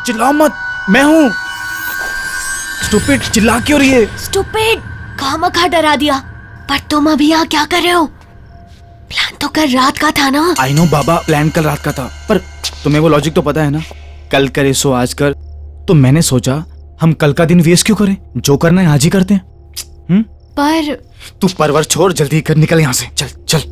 चिल्लाओ मत, मैं हूँ। स्टूपिड, चिल्ला क्यों रही है? स्टूपिड, खामखा डरा दिया। पर तुम अभी यहाँ क्या कर रहे हो? प्लान तो कल रात का था ना। आई नो बाबा, प्लान कल रात का था, पर तुम्हें वो लॉजिक तो पता है ना, कल करे सो आज कर। तो मैंने सोचा हम कल का दिन वेस्ट क्यों करें, जो करना है आज ही करते हैं। पर तू परवर छोड़, जल्दी कर, निकल यहाँ से, चल चल।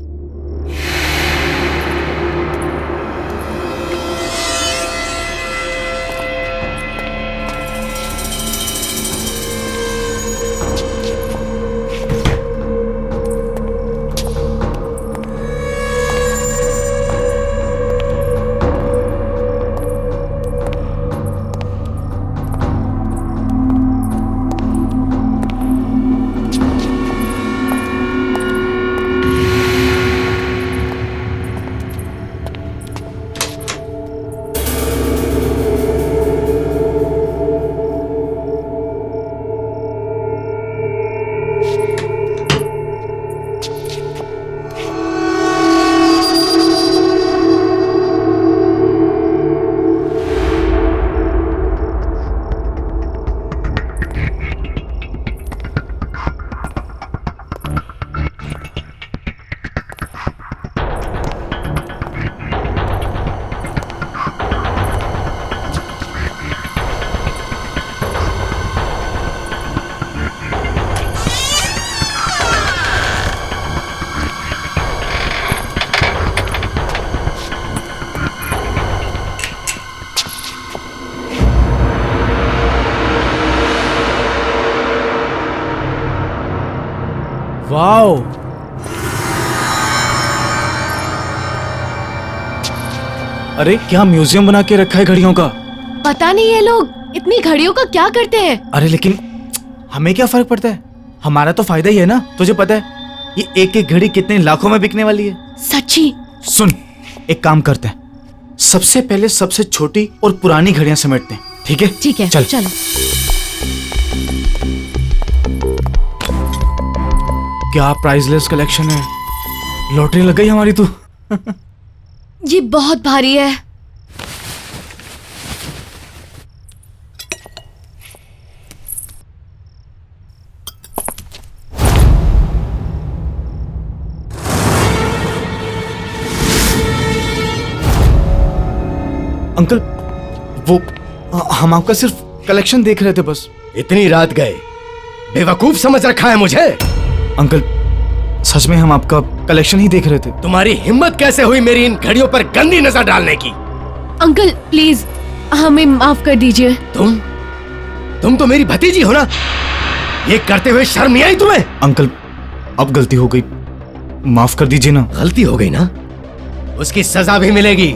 वाओ, अरे क्या म्यूजियम बना के रखा है घड़ियों का। पता नहीं ये लोग इतनी घड़ियों का क्या करते हैं। अरे लेकिन हमें क्या फर्क पड़ता है, हमारा तो फायदा ही है ना। तुझे पता है ये एक एक घड़ी कितने लाखों में बिकने वाली है। सच्ची? सुन, एक काम करते हैं, सबसे पहले सबसे छोटी और पुरानी घड़ियां समेटते हैं, ठीक है? ठीक है, चल चलो। क्या प्राइसलेस कलेक्शन है, लॉटरी लग गई हमारी तो। ये बहुत भारी है। अंकल, वो हम आपका सिर्फ कलेक्शन देख रहे थे बस। इतनी रात गए, बेवकूफ समझ रखा है मुझे? अंकल सच में हम आपका कलेक्शन ही देख रहे थे। तुम्हारी हिम्मत कैसे हुई मेरी इन घड़ियों पर गंदी नजर डालने की? अंकल प्लीज हमें माफ कर दीजिए। तुम तो मेरी भतीजी हो ना, ये करते हुए शर्म नहीं आई तुम्हें? अंकल अब गलती हो गई, माफ कर दीजिए ना। गलती हो गई ना, उसकी सजा भी मिलेगी।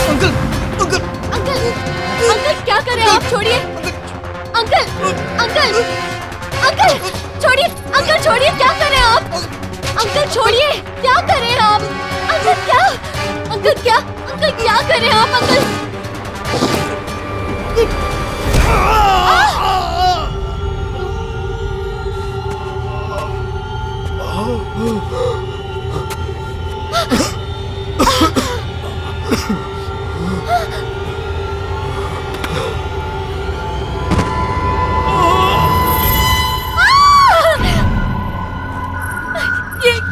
अंकल क्या कर रहे हैं आप? छोड़िए अंकल, अंकल अंकल छोड़िए, अंकल छोड़िए, क्या कर रहे हैं आप? अंकल छोड़िए, क्या कर रहे हैं आप? अंकल क्या, अंकल क्या, अंकल क्या कर रहे हैं आप? अंकल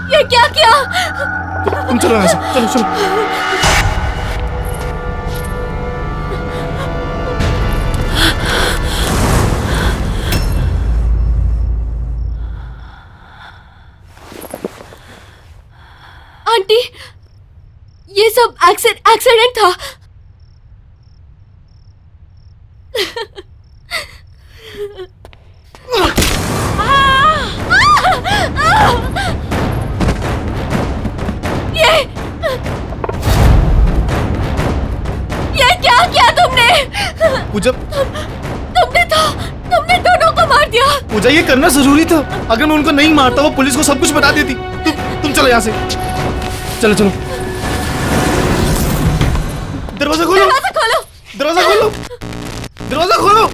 ये क्या किया? तुम चलो यहाँ से, चलो चलो। आंटी, ये सब एक्सीडेंट था। ये क्या किया तुमने? पूजा, तुमने दोनों को मार दिया। पूजा ये करना जरूरी था, अगर मैं उनको नहीं मारता वो पुलिस को सब कुछ बता देती। तुम चलो यहाँ से, चलो चलो। दरवाजा खोलो, दरवाजा खोलो, दरवाजा खोलो, दरवाजा खोलो।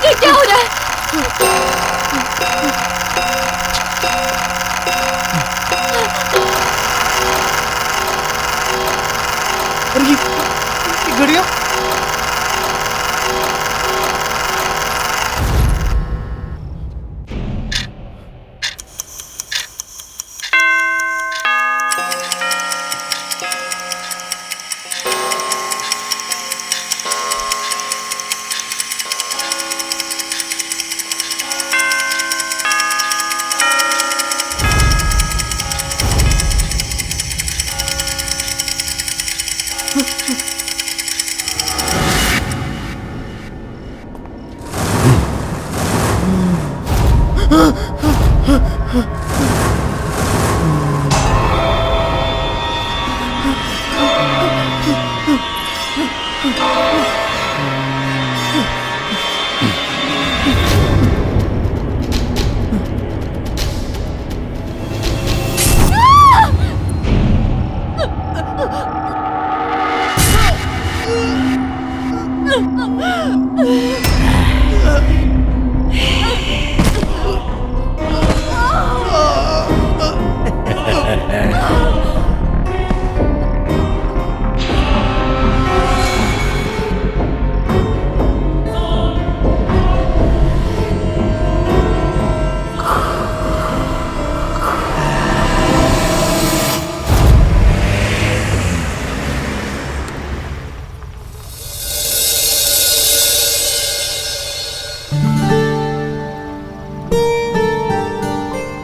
ये क्या हो रहा है?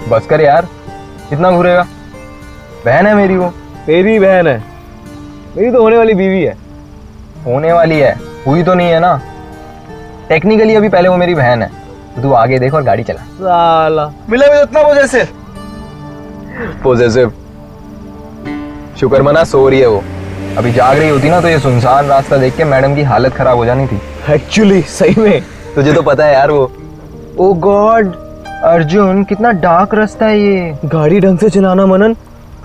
बस कर यार, कितना घूरेगा। बहन है मेरी, वो तेरी बहन है, मेरी तो होने वाली बीवी है। होने वाली है, हुई तो नहीं है ना। टेक्निकली अभी पहले वो मेरी बहन है, तो तू आगे देख और गाड़ी चला। साला मिला भी उतना पॉजेसिव। शुक्र मना सो रही है वो। अभी जाग रही होती ना तो ये सुनसान रास्ता देख के मैडम की हालत खराब हो जानी थी। एक्चुअली सही में तुझे तो पता है यार वो। ओ गॉड अर्जुन, कितना डार्क रास्ता है ये। गाड़ी ढंग से चलाना मनन,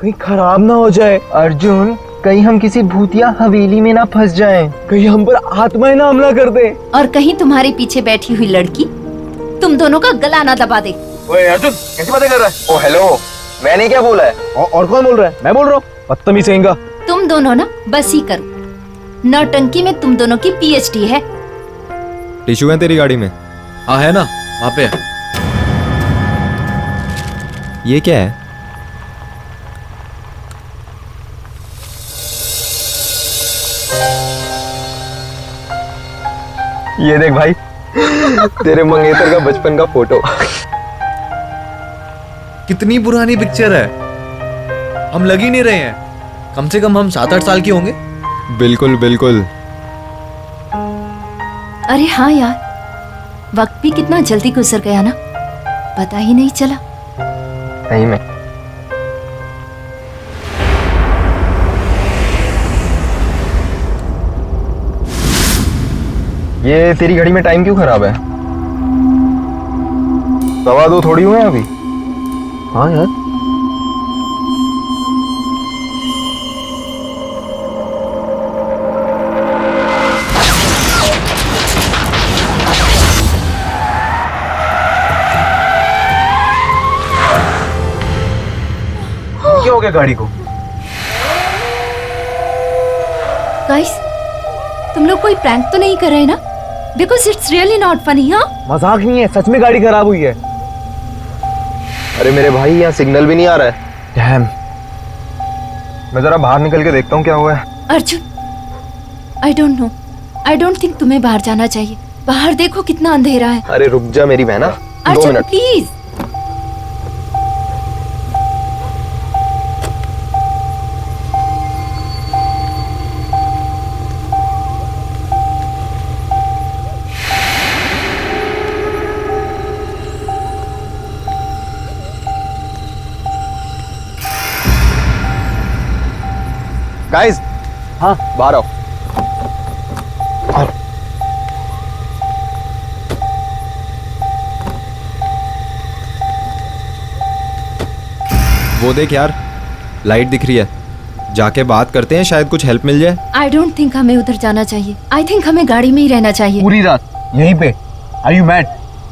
कहीं खराब ना हो जाए। अर्जुन, कहीं हम किसी भूतिया हवेली में ना फंस जाएं। कहीं हम पर आत्माएं ना हमला कर दे। और कहीं तुम्हारे पीछे बैठी हुई लड़की तुम दोनों का गला ना दबा दे। ओए अर्जुन, कैसी बातें कर रहा है? ओ हेलो, मैंने क्या बोला है? और कौन बोल रहा है? मैं बोल रहा हूँ। बदतमीज कहेंगा। तुम दोनों ना बस ही करो। नौटंकी में तुम दोनों की पीएचडी है। टिश्यू है तेरी गाड़ी में? हाँ है ना, वहाँ पे है। ये क्या है? ये देख भाई, तेरे मंगेतर का बचपन का फोटो। कितनी पुरानी पिक्चर है, हम लग ही नहीं रहे हैं। कम से कम हम 7-8 साल के होंगे। बिल्कुल बिल्कुल। अरे हाँ यार, वक्त भी कितना जल्दी गुजर गया ना, पता ही नहीं चला। सही में। ये तेरी घड़ी में टाइम क्यों खराब है? 2:15 थोड़ी हुए हैं अभी। हाँ यार, क्या हो गया गाड़ी को? गाइस, तुम लोग कोई प्रैंक तो नहीं कर रहे ना? Because it's really not funny. हाँ, मजाक नहीं है, सच में गाड़ी खराब हुई है। अरे मेरे भाई, यहाँ सिग्नल भी नहीं आ रहा है। डैम। मैं जरा बाहर निकल के देखता हूँ क्या हुआ है। Arjun, I don't know, I don't think तुम्हें बाहर जाना चाहिए। बाहर देखो कितना अंधेरा है। अरे रुक जा मेरी बहना, 2 अर्जुन मिनट। प्लीज। गाइस, हाँ बाहर आओ। वो देख यार, लाइट दिख रही है। जाके बात करते हैं, शायद कुछ हेल्प मिल जाए। आई डोंट थिंक हमें उधर जाना चाहिए। आई थिंक हमें गाड़ी में ही रहना चाहिए। पूरी रात यहीं पे? Are you mad?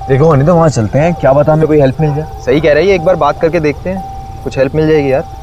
देखो होने तो वहाँ चलते हैं, क्या पता हमें कोई हेल्प मिल जाए। सही कह रही है, एक बार बात करके देखते हैं, कुछ हेल्प मिल जाएगी यार।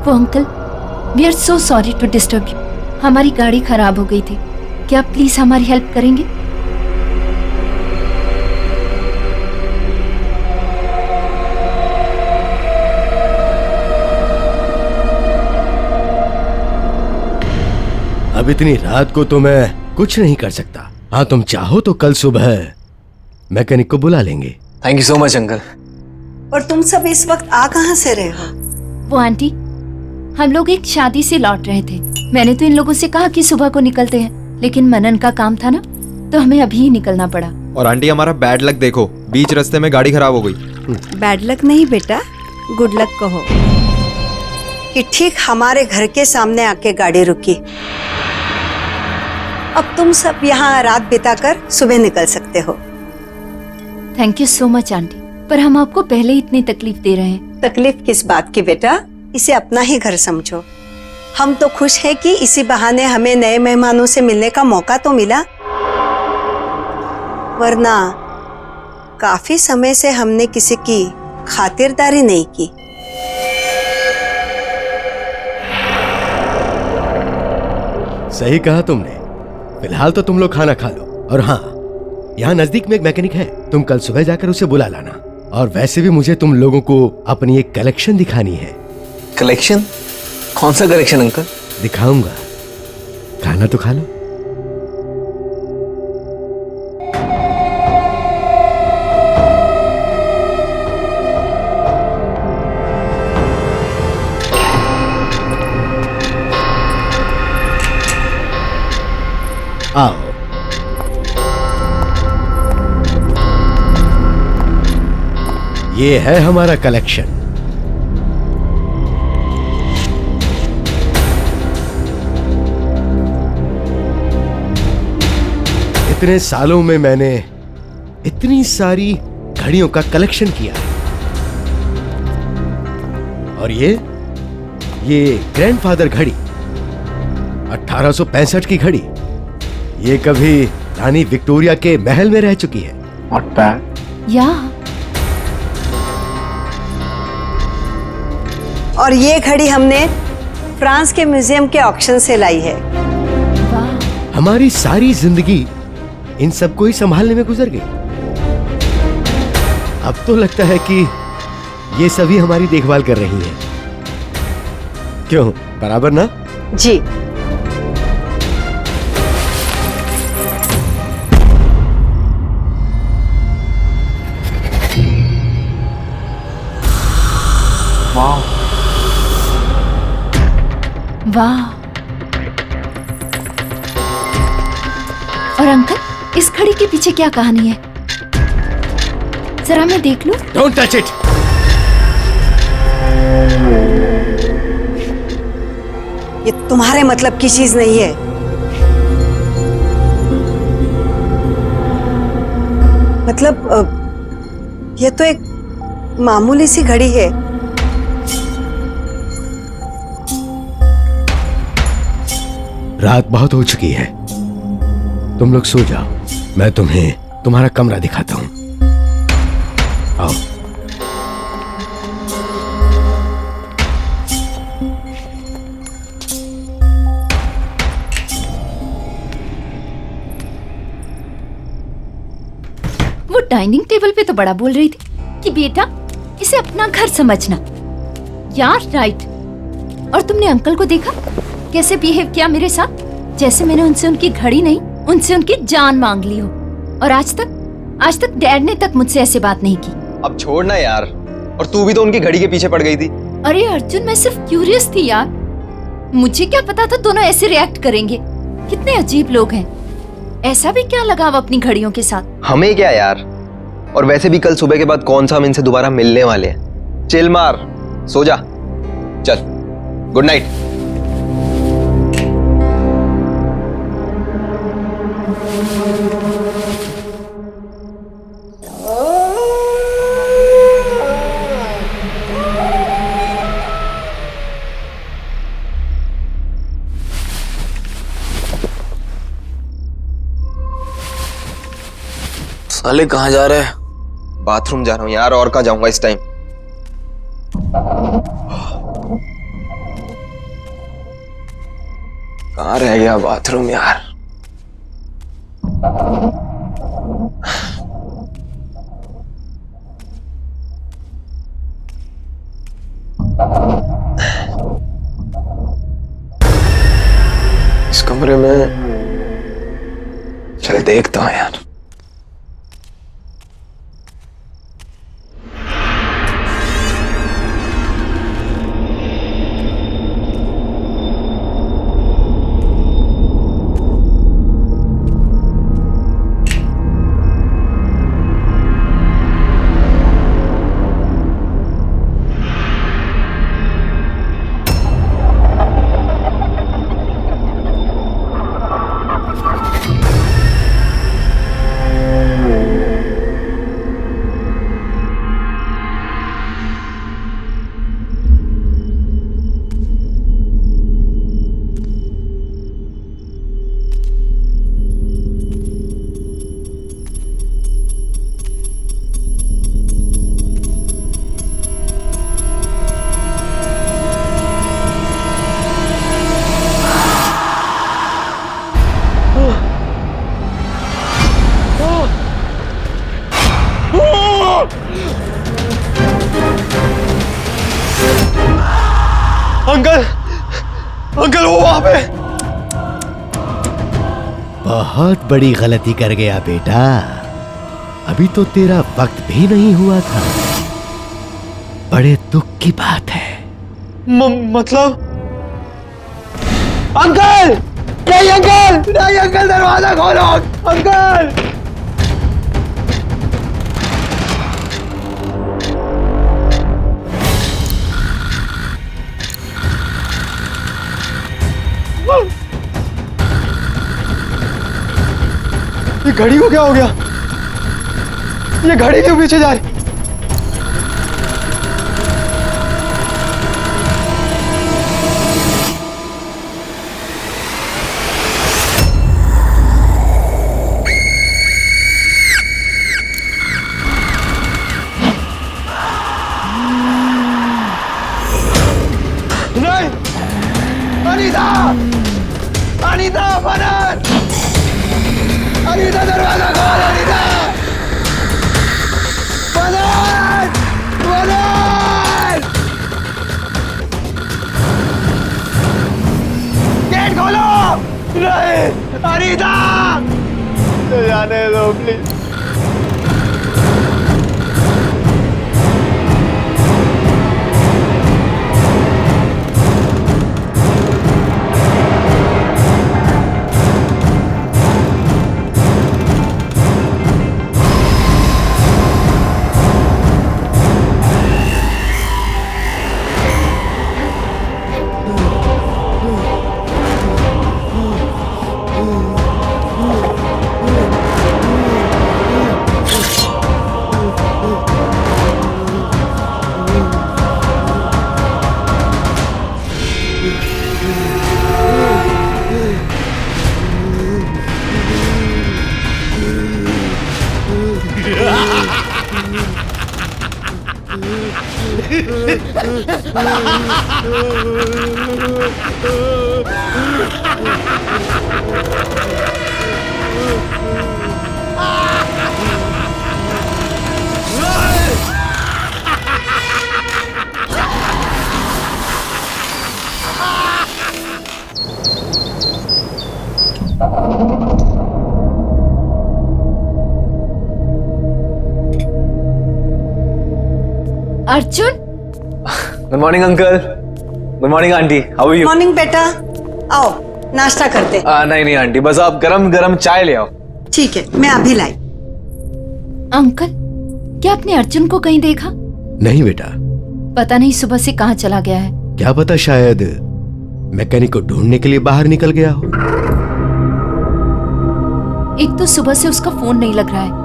वो uncle, we are so sorry to disturb you. हमारी गाड़ी खराब हो गई थी, क्या आप प्लीज हमारी हेल्प करेंगे? अब इतनी रात को तो मैं कुछ नहीं कर सकता। हाँ, तुम चाहो तो कल सुबह मैकेनिक को बुला लेंगे। Thank you so much uncle. और तुम सब इस वक्त आ कहाँ से रहे हो? वो आंटी, हम लोग एक शादी से लौट रहे थे। मैंने तो इन लोगों से कहा कि सुबह को निकलते हैं, लेकिन मनन का काम था ना, तो हमें अभी ही निकलना पड़ा। और आंटी हमारा बैड लक देखो, बीच रास्ते में गाड़ी खराब हो गई। बैड लक नहीं बेटा, गुड लक कहो कि ठीक हमारे घर के सामने आके गाड़ी रुकी। अब तुम सब यहाँ रात बिताकर सुबह निकल सकते हो। Thank you so much aunty, पर हम आपको पहले ही इतनी तकलीफ दे रहे हैं। तकलीफ किस बात की बेटा, इसे अपना ही घर समझो। हम तो खुश हैं कि इसी बहाने हमें नए मेहमानों से मिलने का मौका तो मिला, वरना काफी समय से हमने किसी की खातिरदारी नहीं की। सही कहा तुमने। फिलहाल तो तुम लोग खाना खा लो। और हाँ, यहाँ नजदीक में एक मैकेनिक है, तुम कल सुबह जाकर उसे बुला लाना। और वैसे भी मुझे तुम लोगों को अपनी एक कलेक्शन दिखानी है। कलेक्शन? कौन सा कलेक्शन अंकल? दिखाऊंगा, खाना तो खा लो। आओ। ये है हमारा कलेक्शन। इतने सालों में मैंने इतनी सारी घड़ियों का कलेक्शन किया है। और ये ग्रैंडफादर घड़ी, 1865 की घड़ी। ये कभी रानी विक्टोरिया के महल में रह चुकी है। Not bad. या और ये घड़ी हमने फ्रांस के म्यूजियम के ऑक्शन से लाई है। वाह, हमारी सारी जिंदगी इन सबको ही संभालने में गुजर गई। अब तो लगता है कि ये सभी हमारी देखभाल कर रही हैं। क्यों, बराबर ना? जी। वाह। और अंकल, इस घड़ी के पीछे क्या कहानी है? जरा मैं देख लूं। Don't touch it. ये तुम्हारे मतलब की चीज नहीं है। मतलब ये तो एक मामूली सी घड़ी है। रात बहुत हो चुकी है, तुम लोग सो जाओ। मैं तुम्हें तुम्हारा कमरा दिखाता हूं। आओ। वो डाइनिंग टेबल पे तो बड़ा बोल रही थी कि बेटा इसे अपना घर समझना। यार राइट। और तुमने अंकल को देखा कैसे बिहेव किया मेरे साथ, जैसे मैंने उनसे उनकी घड़ी नहीं, उनसे उनकी जान मांग ली हो। और आज तक डैड ने तक मुझसे ऐसे बात नहीं की। अब छोड़ना यार। और तू भी तो उनकी घड़ी के पीछे पड़ गई थी। अरे अर्जुन, मैं सिर्फ क्यूरियस थी यार। मुझे क्या पता था दोनों ऐसे रिएक्ट करेंगे। कितने अजीब लोग हैं। ऐसा भी क्या लगाव अपनी घड़ियों के साथ? हमें क्या यार। और वैसे भी कल सुबह के बाद कौन सा हम इनसे दोबारा मिलने वाले हैं। चिल मार, सो जा। चल, गुड नाइट। साले कहाँ जा रहा है? बाथरूम जा रहा हूँ यार, और कहाँ जाऊंगा इस टाइम। कहाँ रह गया बाथरूम यार? इस कमरे में चल देखता हूं यार। अंकल, अंकल वो वहां पे। बहुत बड़ी गलती कर गया बेटा। अभी तो तेरा वक्त भी नहीं हुआ था। बड़े दुख की बात है। मतलब अंकल, नहीं अंकल, नहीं अंकल, दरवाजा खोलो अंकल। ये घड़ी को क्या हो गया? ये घड़ी क्यों पीछे जा रही? नहीं, अनीता, अनीता बनन, अनीता दरवाजा खोल, अनीता, बनन, बनन, गेट खोलो। नहीं, अनीता, जाने दो please. Arjun, good morning uncle, good morning aunty, how are you? Morning बेटा, आओ नाश्ता करते। नहीं नहीं आंटी, बस आप गरम गरम चाय ले आओ। ठीक है, मैं अभी लाई। अंकल, क्या आपने अर्जुन को कहीं देखा? नहीं बेटा। पता नहीं सुबह से कहाँ चला गया है। क्या पता, शायद मैकेनिक को ढूंढने के लिए बाहर निकल गया हो। एक तो सुबह से उसका फोन नहीं लग रहा है।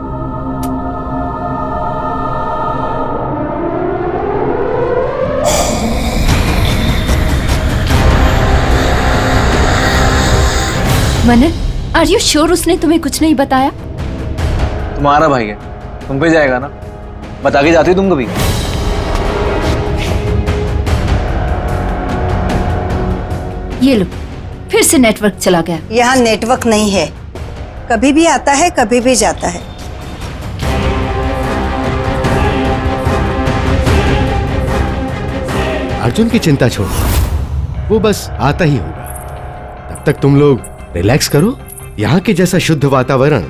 मनन, आर यू श्योर उसने तुम्हें कुछ नहीं बताया? तुम्हारा भाई है, तुम पे जाएगा ना, बता के जाती हो तुम कभी? ये लो, फिर से नेटवर्क चला गया। यहाँ नेटवर्क नहीं है, कभी भी आता है कभी भी जाता है। अर्जुन की चिंता छोड़ो, वो बस आता ही होगा। तब तक तुम लोग रिलैक्स करो। यहाँ के जैसा शुद्ध वातावरण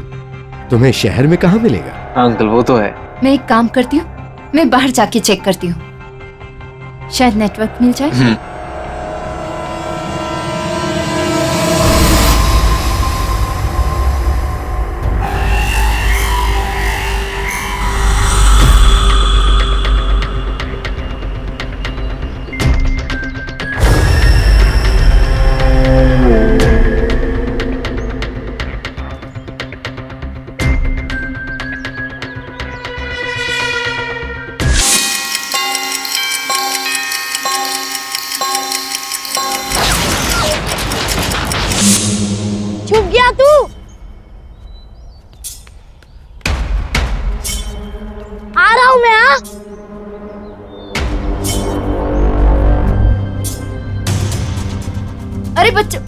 तुम्हें शहर में कहाँ मिलेगा। हाँ अंकल वो तो है। मैं एक काम करती हूँ, मैं बाहर जाके चेक करती हूँ, शायद नेटवर्क मिल जाए। छुप गया तू। आ रहा हूं मैं। हाँ अरे बच्चे,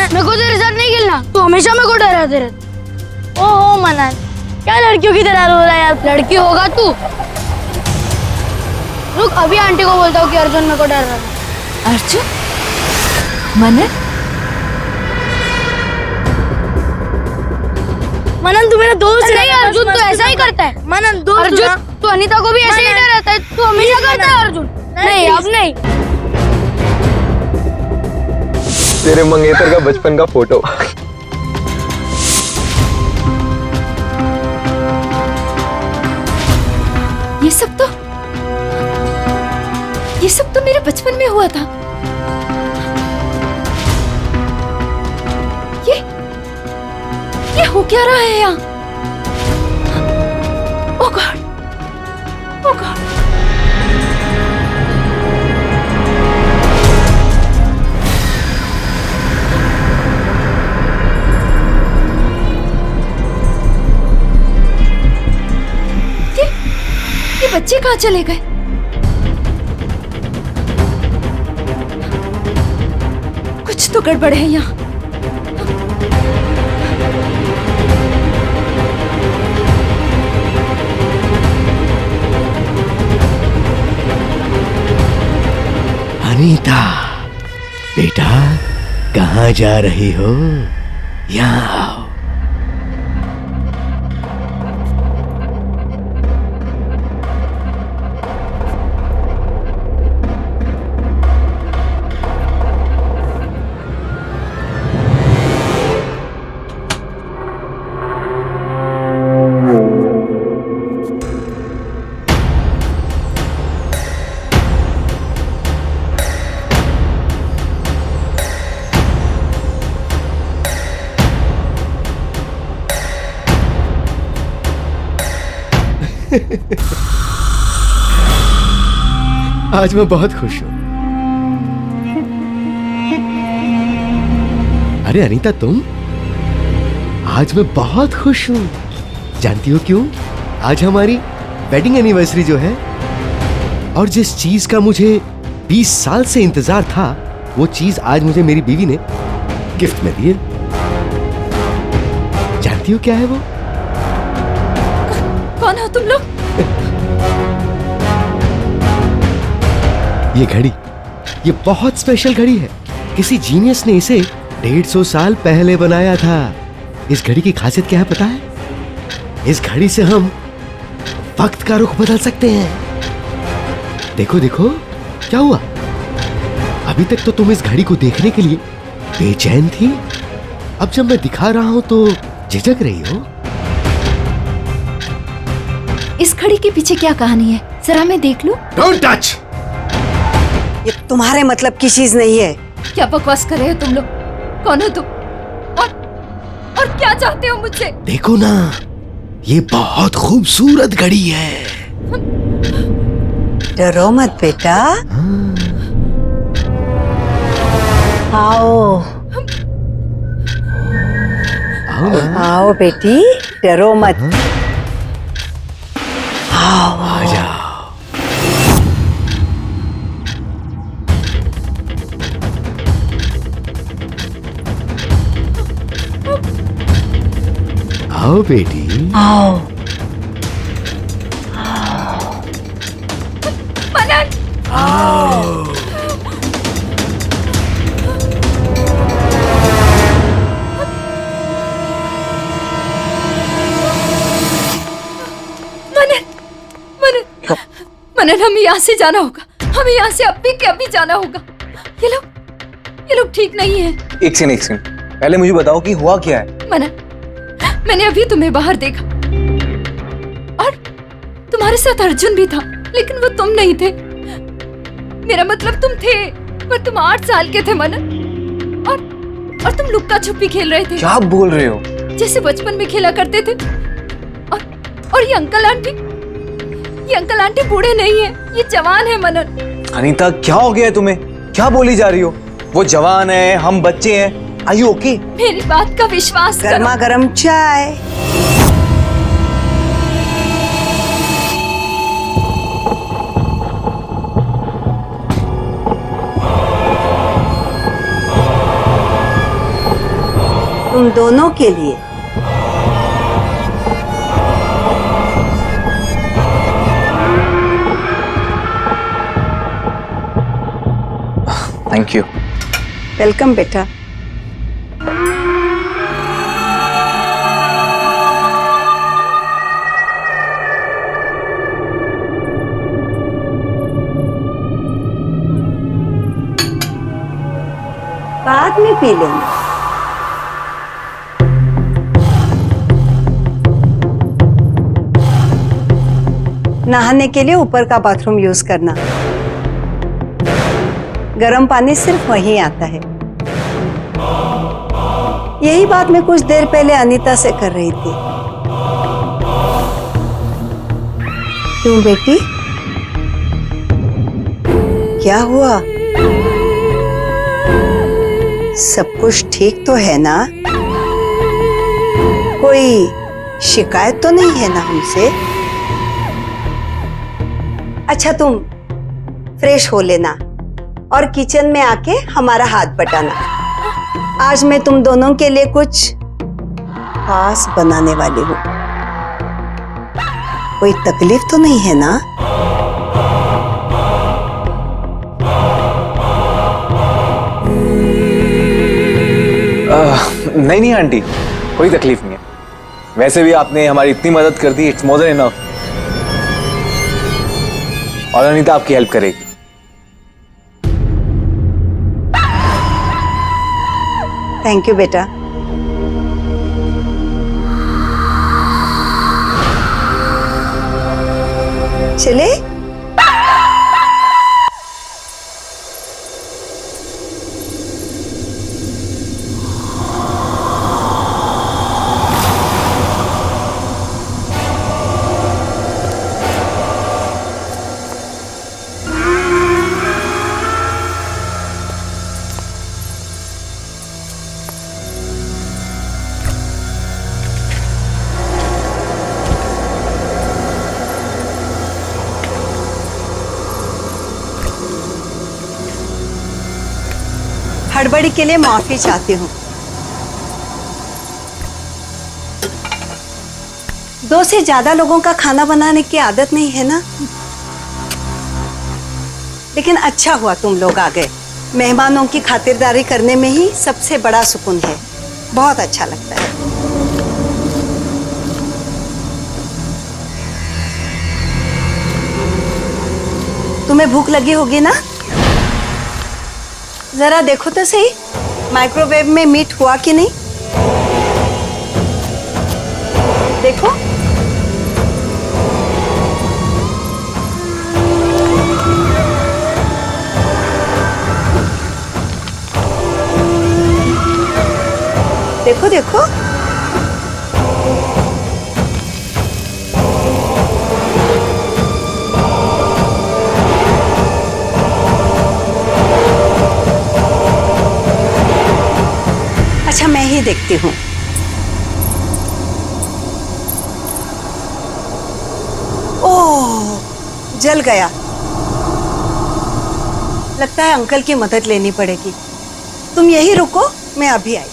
मेरे को तेरे साथ नहीं खेलना, तू हमेशा मेरे को डराते रहता। ओहो मनन, क्या लड़कियों की तरह रो रहा है यार। लड़की होगा तू। रुक, अभी आंटी को बोलता हूँ कि अर्जुन मेरे को डर रहा है। अर्जुन, मनन, मनन तू मेरा दोस्त नहीं। अर्जुन तो ऐसा ही करता है। मनन दोस्त अर्जुन, तू अनीता को भी ऐसे ही डराता है। तू हमेशा करता है अर्जुन। नहीं अब नहीं। तेरे मंगेतर का बचपन का फोटो। ये सब तो मेरे बचपन में हुआ था। ये हो क्या रहा है यहाँ? ओह गॉड, ओह गॉड। ये बच्चे कहाँ चले गए? कुछ तो गड़बड़ है यहाँ। अनीता, बेटा कहाँ जा रही हो? यहाँ आओ। आज मैं बहुत खुश हूं। अरे अनीता, तुम? आज मैं बहुत खुश हूं। जानती हो क्यों? आज हमारी वेडिंग एनिवर्सरी जो है, और जिस चीज का मुझे 20 साल से इंतजार था, वो चीज आज मुझे मेरी बीवी ने गिफ्ट में दी है। जानती हो क्या है वो? कौन हो तुम लोग? ये घड़ी, ये बहुत स्पेशल घड़ी है। किसी जीनियस ने इसे 150 साल पहले बनाया था। इस घड़ी की खासियत क्या है पता है? इस घड़ी से हम वक्त का रुख बदल सकते हैं। देखो देखो, क्या हुआ? अभी तक तो तुम इस घड़ी को देखने के लिए बेचैन थी। अब जब मैं दिखा रहा हूं तो झिझक रही हो। इस घड़ी के पीछे क्या कहानी है? जरा मैं देख लूं। Don't touch! ये तुम्हारे मतलब की चीज नहीं है। क्या बकवास कर रहे हो तुम लोग? कौन हो तुम? और क्या चाहते हो मुझसे? देखो ना, ये बहुत खूबसूरत घड़ी है। डरो मत बेटा, आओ आओ ना। आओ बेटी, डरो मत। आओ आ जाओ। आओ बेटी। आओ। मनन, मनन, मनन, हमें यहाँ से जाना होगा। हमें यहाँ से अभी के अभी जाना होगा। ये लोग ठीक नहीं है। एक सेकंड, पहले मुझे बताओ कि हुआ क्या है। मनन, मैंने अभी तुम्हें बाहर देखा और तुम्हारे साथ अर्जुन भी था, लेकिन वो तुम नहीं थे। मेरा मतलब तुम थे, पर तुम 8 साल के थे मनन, और तुम लुक्का छुपी खेल रहे थे। क्या बोल रहे हो? जैसे बचपन में खेला करते थे। और ये अंकल आंटी बूढ़े नहीं है, ये जवान है मनन। अनीता, क्या हो गया है तुम्हें? क्या बोली जा रही हो? वो जवान है, हम बच्चे हैं। Are you okay? मेरी बात का विश्वास करो। गर्मा गर्म चाय। तुम दोनों के लिए। Thank you. वेलकम बेटा। बाद में पी लेंगे। नहाने के लिए ऊपर का बाथरूम यूज करना। गर्म पानी सिर्फ वहीं आता है। यही बात मैं कुछ देर पहले अनीता से कर रही थी। क्यों बेटी, क्या हुआ? सब कुछ ठीक तो है ना? कोई शिकायत तो नहीं है ना हमसे? अच्छा, तुम फ्रेश हो लेना और किचन में आके हमारा हाथ बटाना। आज मैं तुम दोनों के लिए कुछ खास बनाने वाली हूँ। कोई तकलीफ तो नहीं है ना? नहीं आंटी, कोई तकलीफ नहीं है। वैसे भी आपने हमारी इतनी मदद कर दी, इट्स मोर देन इनफ। और अनीता आपकी हेल्प करेगी। थैंक यू बेटा। चले? हड़बड़ी के लिए माफी चाहती हूँ। 2 से ज्यादा लोगों का खाना बनाने की आदत नहीं है ना? लेकिन अच्छा हुआ तुम लोग आ गए। मेहमानों की खातिरदारी करने में ही सबसे बड़ा सुकून है। बहुत अच्छा लगता है। तुम्हें भूख लगी होगी ना? जरा देखो तो सही, माइक्रोवेव में मीट हुआ कि नहीं। देखो। देखो देखो। अच्छा, मैं ही देखती हूँ। ओह, जल गया। लगता है अंकल की मदद लेनी पड़ेगी। तुम यही रुको, मैं अभी आई।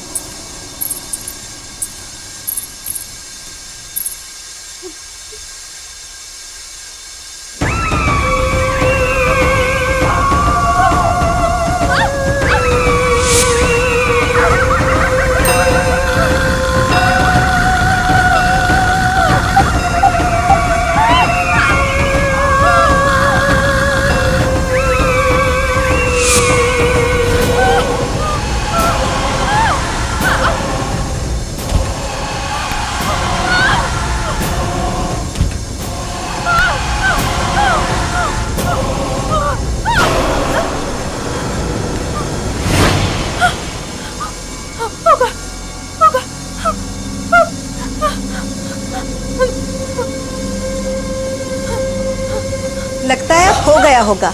होगा।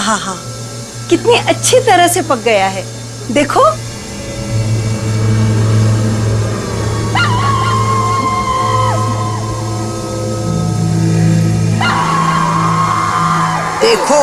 हा, कितनी अच्छी तरह से पक गया है, देखो। देखो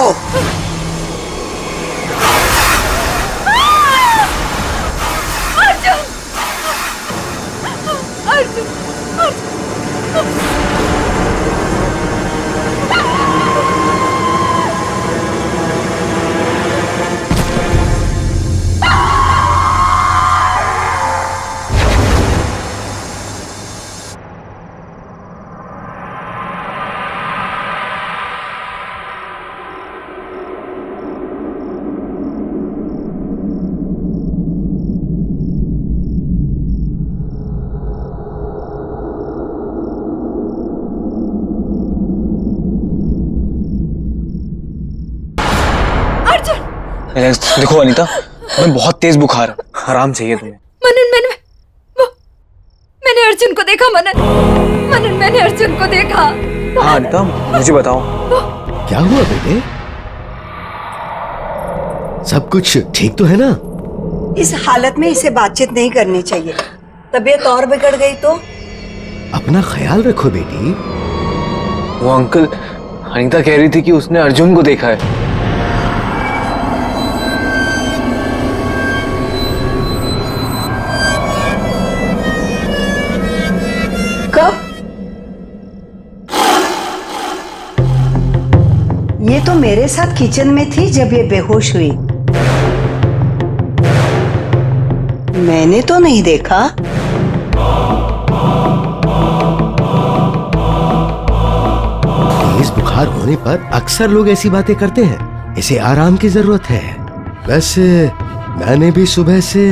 देखो अनीता, मैं बहुत तेज बुखार है, आराम चाहिए तुम्हें। मनन, मैंने अर्जुन को देखा। मनन, मैंने अर्जुन को देखा। हाँ अनीता, मुझे बताओ क्या हुआ बेटे? सब कुछ ठीक तो है ना? इस हालत में इसे बातचीत नहीं करनी चाहिए, तबीयत और बिगड़ गई तो। अपना ख्याल रखो बेटी। वो अंकल, अनीता कह रही थी कि उसने अर्जुन को देखा है। कब? ये तो मेरे साथ किचन में थी जब ये बेहोश हुई। मैंने तो नहीं देखा। तेज बुखार होने पर अक्सर लोग ऐसी बातें करते हैं, इसे आराम की जरूरत है। वैसे मैंने भी सुबह से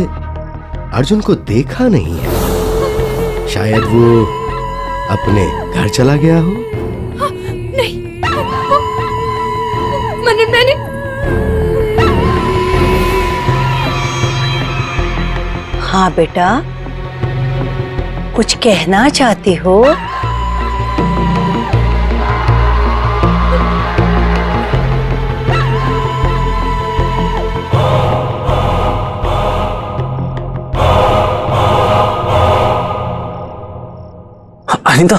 अर्जुन को देखा नहीं है, शायद वो अपने घर चला गया हो। नहीं, मैंने हाँ बेटा, कुछ कहना चाहती हो? अनीता,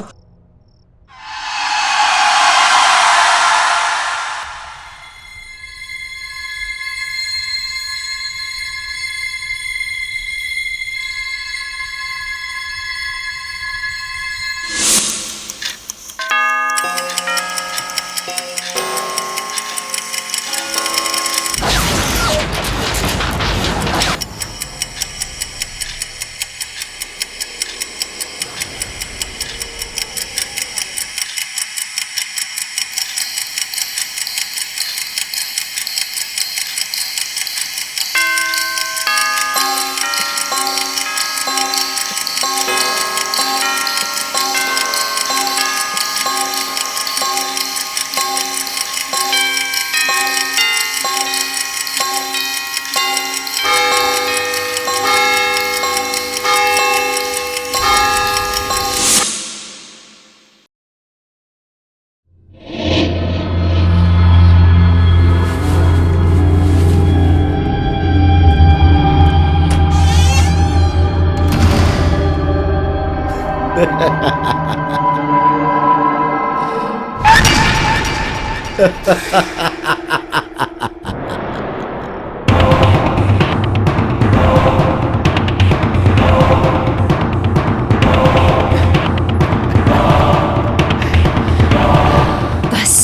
बस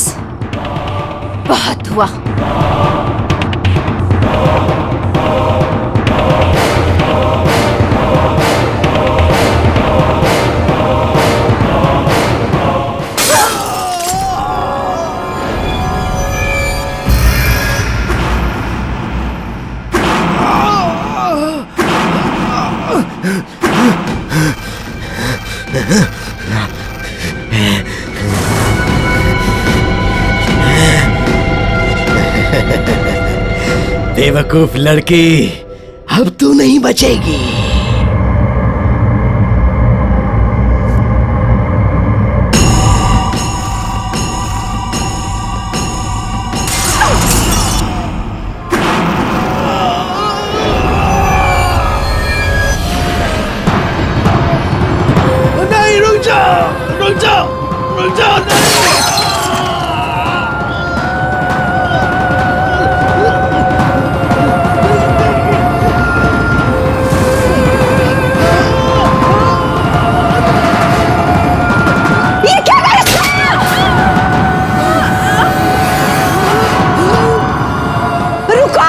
बहुत हुआ। बेवकूफ लड़की, अब तू नहीं बचेगी। ये क्या कर रुको।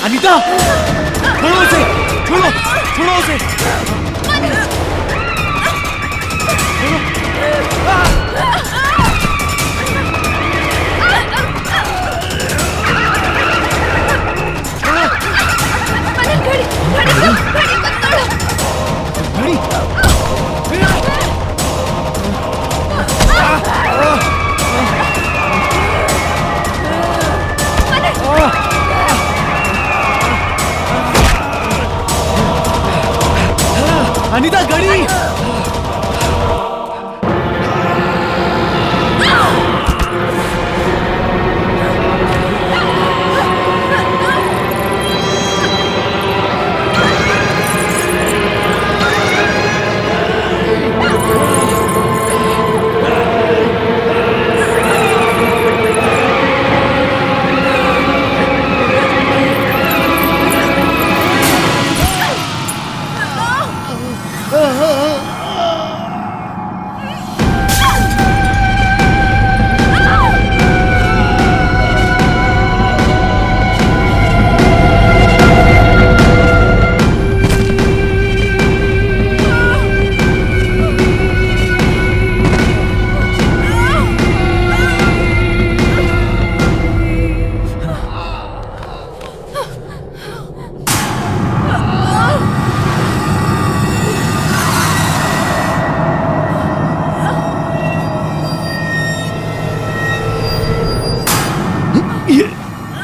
अनीता, छोड़ो उसे, छोड़ो, छोड़ो उसे। अनीता, गाड़ी।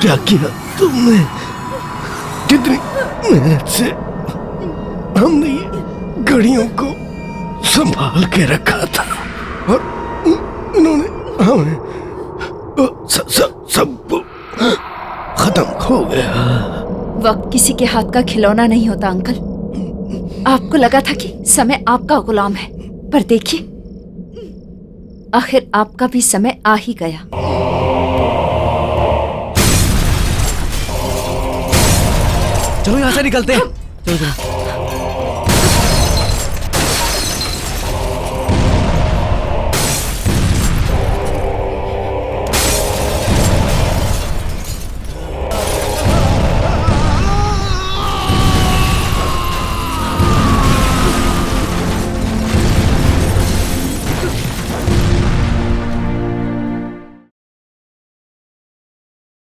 क्या किया तुमने? कितनी मेहनत से हमने ये घड़ियों को संभाल के रखा था और इन्होंने हमें सब खत्म हो गया। वक्त किसी के हाथ का खिलौना नहीं होता अंकल। आपको लगा था कि समय आपका गुलाम है, पर देखिए आखिर आपका भी समय आ ही गया। चलो यहाँ से निकलते हैं। चलो चलो।